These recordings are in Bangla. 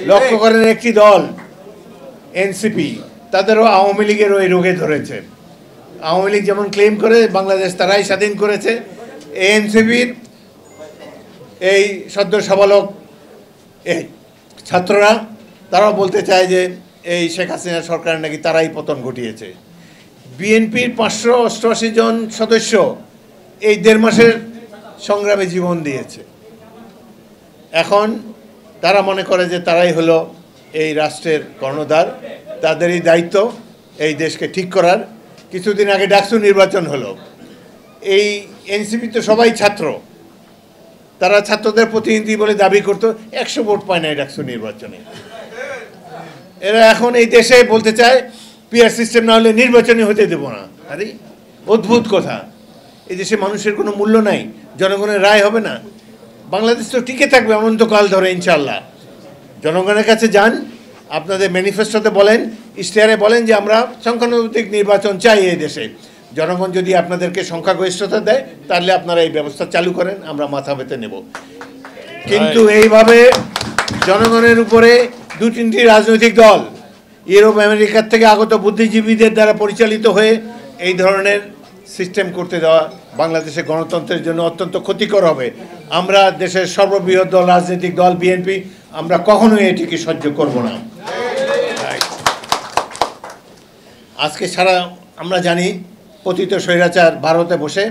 লক্ষ্য করেন একটি দল এনসিপি তাদেরও আওয়ামী লীগের ওই রোগে ধরেছে। আওয়ামী লীগ যেমন ক্লেম করে বাংলাদেশ তারাই স্বাধীন করেছে, এনসিপির এই সদ্য সাবালক এই ছাত্ররা তারাও বলতে চায় যে এই শেখ হাসিনা সরকার নাকি তারাই পতন ঘটিয়েছে। বিএনপির 588 জন সদস্য এই 1.5 মাসের সংগ্রামে জীবন দিয়েছে। এখন তারা মনে করে যে তারাই হলো এই রাষ্ট্রের কর্ণধার, তাদেরই দায়িত্ব এই দেশকে ঠিক করার। কিছুদিন আগে ডাকসু নির্বাচন হলো, এই এনসিপি তো সবাই ছাত্র, তারা ছাত্রদের প্রতিনিধি বলে দাবি করতো, 100 ভোট পায় না এই ডাকসু নির্বাচনে। এরা এখন এই দেশে বলতে চায় পিআর সিস্টেম না হলে নির্বাচনই হতে দেব না। আরে অদ্ভুত কথা, এই দেশে মানুষের কোনো মূল্য নাই, জনগণের রায় হবে না, বাংলাদেশ তো টিকে থাকবে অনন্তকাল ধরে ইনশাল্লাহ। জনগণের কাছে যান, আপনাদের ম্যানিফেস্টোতে বলেন, ইশতেহারে বলেন যে আমরা সংখ্যানুপাতিক নির্বাচন চাই এই দেশে। জনগণ যদি আপনাদেরকে সংখ্যাগরিষ্ঠতা দেয় তাহলে আপনারা এই ব্যবস্থা চালু করেন, আমরা মাথা পেতে নেব। কিন্তু এইভাবে জনগণের উপরে 2-3টি রাজনৈতিক দল ইউরোপ আমেরিকার থেকে আগত বুদ্ধিজীবীদের দ্বারা পরিচালিত হয়ে এই ধরনের সিস্টেম করতে দেওয়া বাংলাদেশের গণতন্ত্রের জন্য অত্যন্ত ক্ষতিকর হবে। আমরা দেশের সর্ববৃহৎ দল রাজনৈতিক দল বিএনপি, আমরা কখনোই এটিকে সহ্য করব না। আজকে সারা আমরা জানি পতিত স্বৈরাচার ভারতে বসে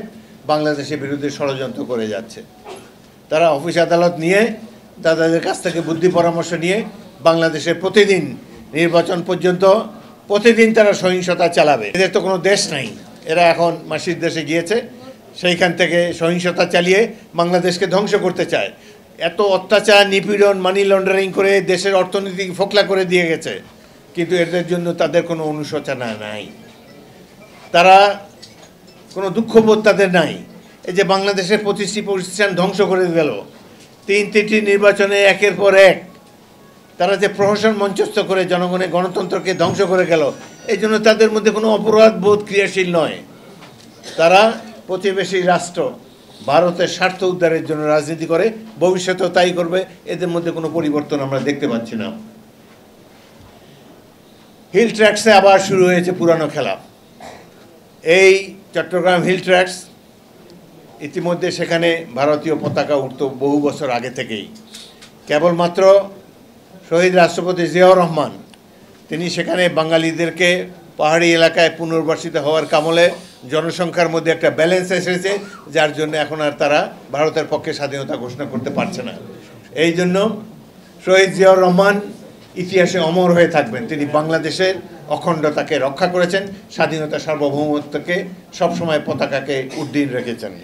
বাংলাদেশের বিরুদ্ধে ষড়যন্ত্র করে যাচ্ছে। তারা অফিস আদালত নিয়ে তাদের কাছ থেকে বুদ্ধি পরামর্শ নিয়ে বাংলাদেশের প্রতিদিন নির্বাচন পর্যন্ত প্রতিদিন তারা সহিংসতা চালাবে। এদের তো কোনো দেশ নাই, এরা এখন মাসির দেশে গিয়েছে, সেইখান থেকে সহিংসতা চালিয়ে বাংলাদেশকে ধ্বংস করতে চায়। এত অত্যাচার, নিপীড়ন, মানি লন্ডারিং করে দেশের অর্থনীতি ফোকলা করে দিয়ে গেছে, কিন্তু এদের জন্য তাদের কোনো অনুশোচনা নাই, তারা কোনো দুঃখবোধ তাদের নাই। এই যে বাংলাদেশের 25টি প্রতিষ্ঠান ধ্বংস করে গেল, 3টি নির্বাচনে একের পর এক তারা যে প্রহসন মঞ্চস্থ করে জনগণের গণতন্ত্রকে ধ্বংস করে গেল, এই জন্য তাদের মধ্যে কোনো অপরাধ বোধ ক্রিয়াশীল নয়। তারা প্রতিবেশী রাষ্ট্র ভারতের স্বার্থ উদ্ধারের জন্য রাজনীতি করে, ভবিষ্যতেও তাই করবে, এদের মধ্যে কোনো পরিবর্তন আমরা দেখতে পাচ্ছি না। হিল ট্র্যাক্সে আবার শুরু হয়েছে পুরানো খেলা। এই চট্টগ্রাম হিল ট্র্যাক্স ইতিমধ্যে সেখানে ভারতীয় পতাকা উঠত বহু বছর আগে থেকেই। কেবলমাত্র শহীদ রাষ্ট্রপতি জিয়াউর রহমান তিনি সেখানে বাঙালিদেরকে পাহাড়ি এলাকায় পুনর্বাসিত হওয়ার কামলে জনসংখ্যার মধ্যে একটা ব্যালেন্স এসেছে, যার জন্য এখন আর তারা ভারতের পক্ষে স্বাধীনতা ঘোষণা করতে পারছে না। এই জন্য শহীদ জিয়াউর রহমান ইতিহাসে অমর হয়ে থাকবেন। তিনি বাংলাদেশের অখণ্ডতাকে রক্ষা করেছেন, স্বাধীনতা সার্বভৌমত্বকে সবসময় পতাকাকে উড্ডীন রেখেছেন।